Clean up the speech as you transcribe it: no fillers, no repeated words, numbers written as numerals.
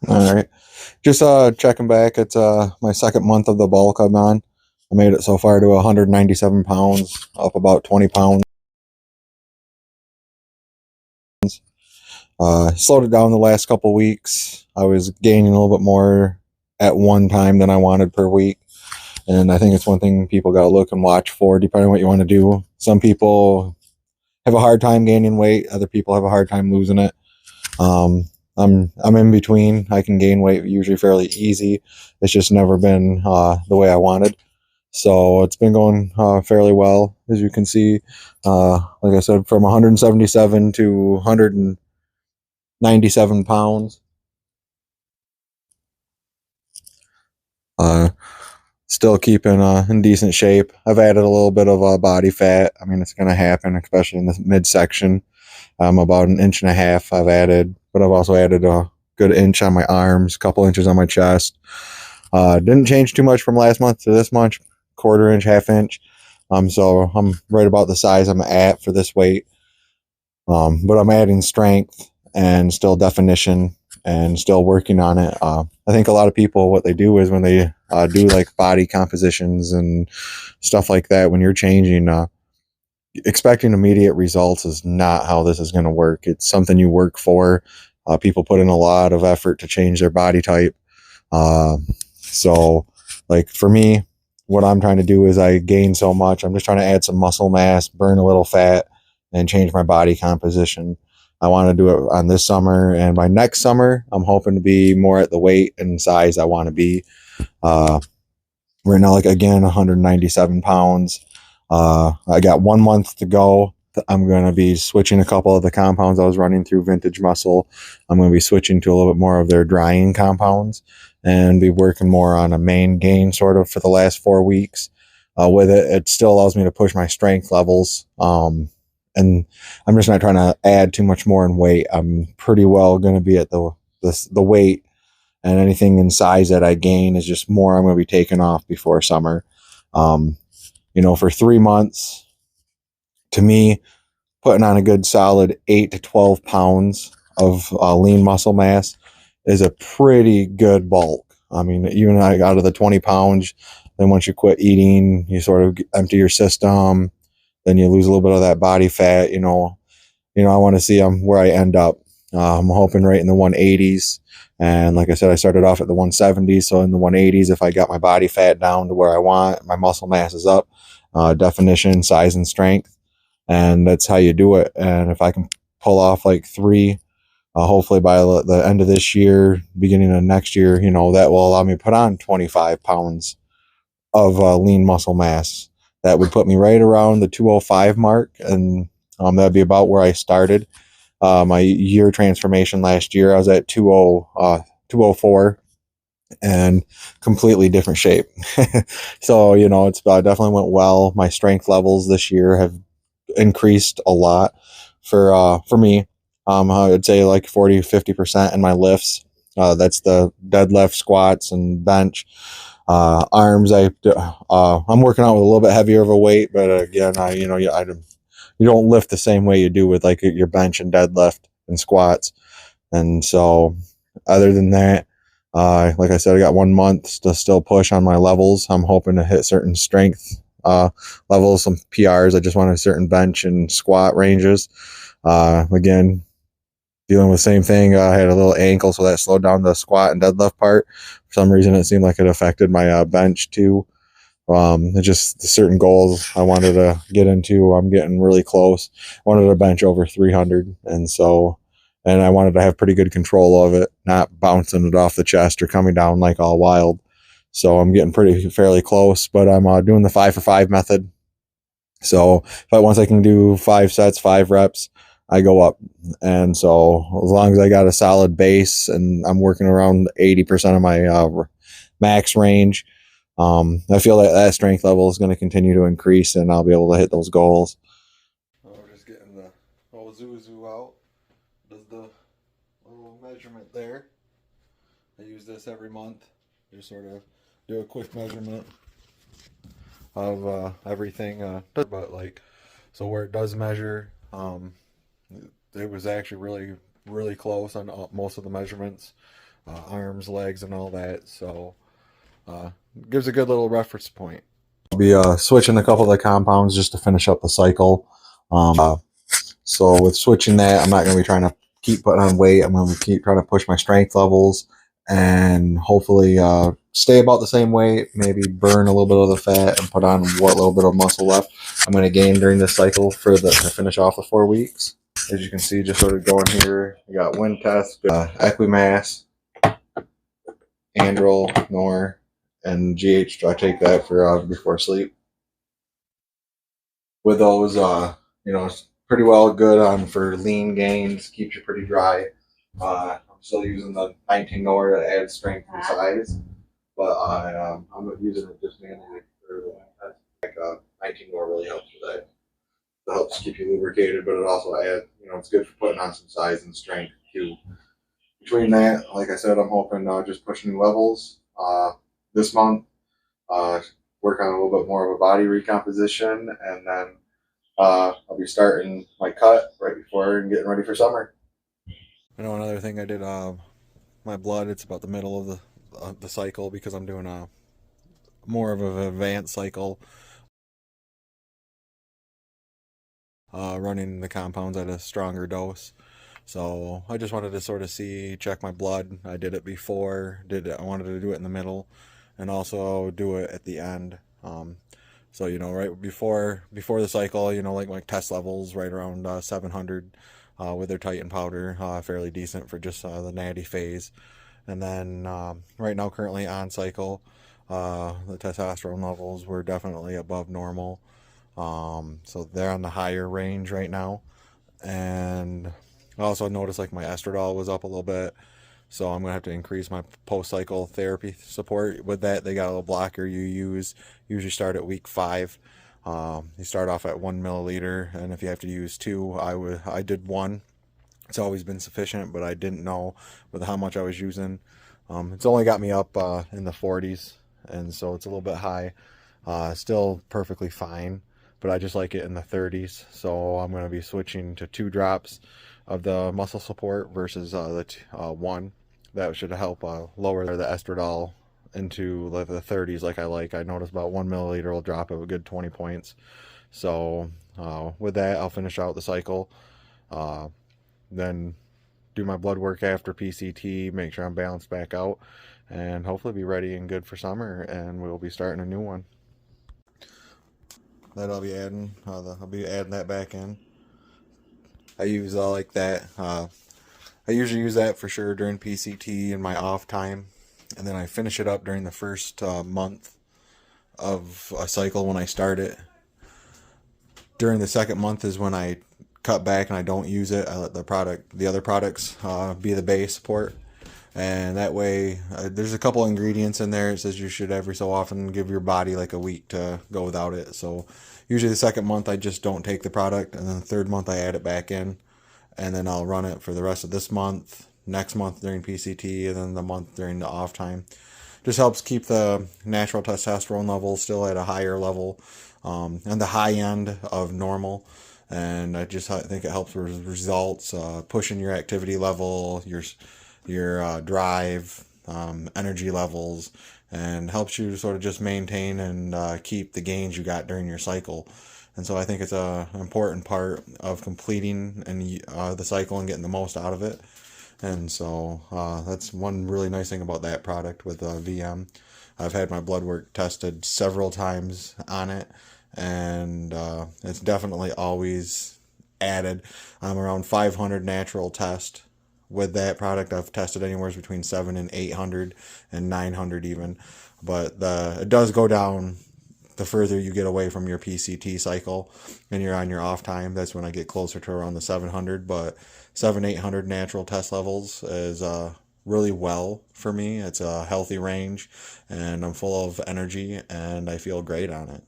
All right. Just checking back. It's my second month of the bulk I'm on. I made it so far to 197 pounds, up about 20 pounds. Slowed it down the last couple weeks. I was gaining a little bit more at one time than I wanted per week. And I think it's one thing people got to look and watch for, depending on what you want to do. Some people have a hard time gaining weight. Other people have a hard time losing it. Um, I'm in between. I can gain weight usually fairly easy. It's just never been the way I wanted. So it's been going fairly well, as you can see. Like I said, from 177 to 197 pounds. Uh, Still keeping in decent shape. I've added a little bit of body fat. I mean, it's going to happen, especially in the midsection. About an inch and a half I've added, but I've also added a good inch on my arms, a couple inches on my chest. Didn't change too much from last month to this month, quarter inch, half inch. So I'm right about the size I'm at for this weight. But I'm adding strength and still definition and still working on it. I think a lot of people, what they do is when they do like body compositions and stuff like that, when you're changing, expecting immediate results is not how this is going to work. It's something you work for. People put in a lot of effort to change their body type. Uh, so, like for me, what I'm trying to do is I gain so much. I'm just trying to add some muscle mass, burn a little fat, and change my body composition. I want to do it on this summer, and by next summer, I'm hoping to be more at the weight and size I want to be. Uh, right now, like again, 197 pounds. I got 1 month to go. I'm going to be switching a couple of the compounds I was running through Vintage Muscle. I'm going to be switching to a little bit more of their drying compounds and be working more on a main gain sort of for the last 4 weeks. With it, it still allows me to push my strength levels. And I'm just not trying to add too much more in weight. I'm pretty well going to be at the weight, and anything in size that I gain is just more I'm going to be taking off before summer. Um, for 3 months, to me, putting on a good solid 8 to 12 pounds of lean muscle mass is a pretty good bulk. I mean, even like out of the 20 pounds, then once you quit eating, you sort of empty your system, then you lose a little bit of that body fat. I want to see where I end up. I'm hoping right in the 180s. And like I said, I started off at the 170s. So in the 180s, if I got my body fat down to where I want, my muscle mass is up, definition, size, and strength. And that's how you do it. And if I can pull off like three, hopefully by the end of this year, beginning of next year, that will allow me to put on 25 pounds of lean muscle mass. That would put me right around the 205 mark. And that'd be about where I started. My year transformation last year, I was at 204 and completely different shape. So, it's definitely went well. My strength levels this year have increased a lot for me. I'd say like 40-50% in my lifts. That's the deadlift, squats, and bench. Arms, I'm working out with a little bit heavier of a weight, but again, you don't lift the same way you do with like your bench and deadlift and squats. And so, other than that, like I said, I got 1 month to still push on my levels. I'm hoping to hit certain strength levels, some PRs. I just want a certain bench and squat ranges. Again, dealing with the same thing. I had a little ankle, so that slowed down the squat and deadlift part. For some reason, it seemed like it affected my bench too. It's just certain goals I wanted to get into. I'm getting really close. I wanted to bench over 300, and I wanted to have pretty good control of it, not bouncing it off the chest or coming down like all wild. So I'm getting fairly close, but I'm doing the 5 for 5 method. So once I can do 5 sets, 5 reps, I go up. And so as long as I got a solid base and I'm working around 80% of my max range, I feel that that strength level is going to continue to increase, and I'll be able to hit those goals. Oh, we're just getting the old Zuzu out. Does the little measurement there. I use this every month. Just sort of do a quick measurement of everything. But like, so where it does measure, it was actually really, really close on most of the measurements. arms, legs, and all that. So gives a good little reference point. I'll be switching a couple of the compounds just to finish up the cycle. So with switching that, I'm not going to be trying to keep putting on weight. I'm going to keep trying to push my strength levels and hopefully stay about the same weight, maybe burn a little bit of the fat and put on what little bit of muscle left I'm going to gain during this cycle to finish off the 4 weeks. As you can see, just sort of going here, you got wind test, Equimass, Androl, Nor, and GH. I take that for before sleep. With those, it's pretty well good on for lean gains, keeps you pretty dry. I'm still using the 19 Nor to add strength and size, but I'm using it just mainly for the wind test. 19 Nor really helps with that. It helps keep you lubricated, but it also adds, it's good for putting on some size and strength too. Between that, like I said, I'm hoping just push new levels this month, work on a little bit more of a body recomposition, and then I'll be starting my cut right before and getting ready for summer. I know another thing I did, my blood, it's about the middle of the cycle because I'm doing a more of an advanced cycle. Running the compounds at a stronger dose. So I just wanted to sort of check my blood. I did it before, I wanted to do it in the middle and also do it at the end. So, right before the cycle, like my test levels right around 700 with their Titan powder, fairly decent for just the natty phase. And then right now, currently on cycle, the testosterone levels were definitely above normal. So they're on the higher range right now. And I also noticed like my estradiol was up a little bit. So I'm going to have to increase my post-cycle therapy support with that. They got a little blocker you usually start at week 5. You start off at 1 milliliter, and if you have to use 2, I did 1. It's always been sufficient, but I didn't know with how much I was using. It's only got me up in the 40s, and so it's a little bit high. Still perfectly fine, but I just like it in the 30s. So I'm going to be switching to 2 drops of the muscle support versus the 1. That should help lower the estradiol into the 30s like I like. I noticed about 1 milliliter will drop a good 20 points. So with that, I'll finish out the cycle. Then do my blood work after PCT, make sure I'm balanced back out, and hopefully be ready and good for summer, and we'll be starting a new one. That I'll be adding that back in. I use like that. I usually use that for sure during PCT in my off time, and then I finish it up during the first month of a cycle when I start it. During the second month is when I cut back and I don't use it. I let the other products be the base support, and that way there's a couple ingredients in there. It says you should every so often give your body like a week to go without it. So usually the second month I just don't take the product, and then the third month I add it back in, and then I'll run it for the rest of this month, next month during PCT, and then the month during the off time. Just helps keep the natural testosterone level still at a higher level, and the high end of normal. And I think it helps with results, pushing your activity level, your drive, energy levels, and helps you sort of just maintain and keep the gains you got during your cycle. And so I think it's an important part of completing the cycle and getting the most out of it. And so that's one really nice thing about that product with VM. I've had my blood work tested several times on it, and it's definitely always added. I'm around 500 natural test. With that product, I've tested anywhere between 700 and 800 and 900 even. But it does go down the further you get away from your PCT cycle and you're on your off time. That's when I get closer to around the 700. But 800 natural test levels is really well for me. It's a healthy range, and I'm full of energy, and I feel great on it.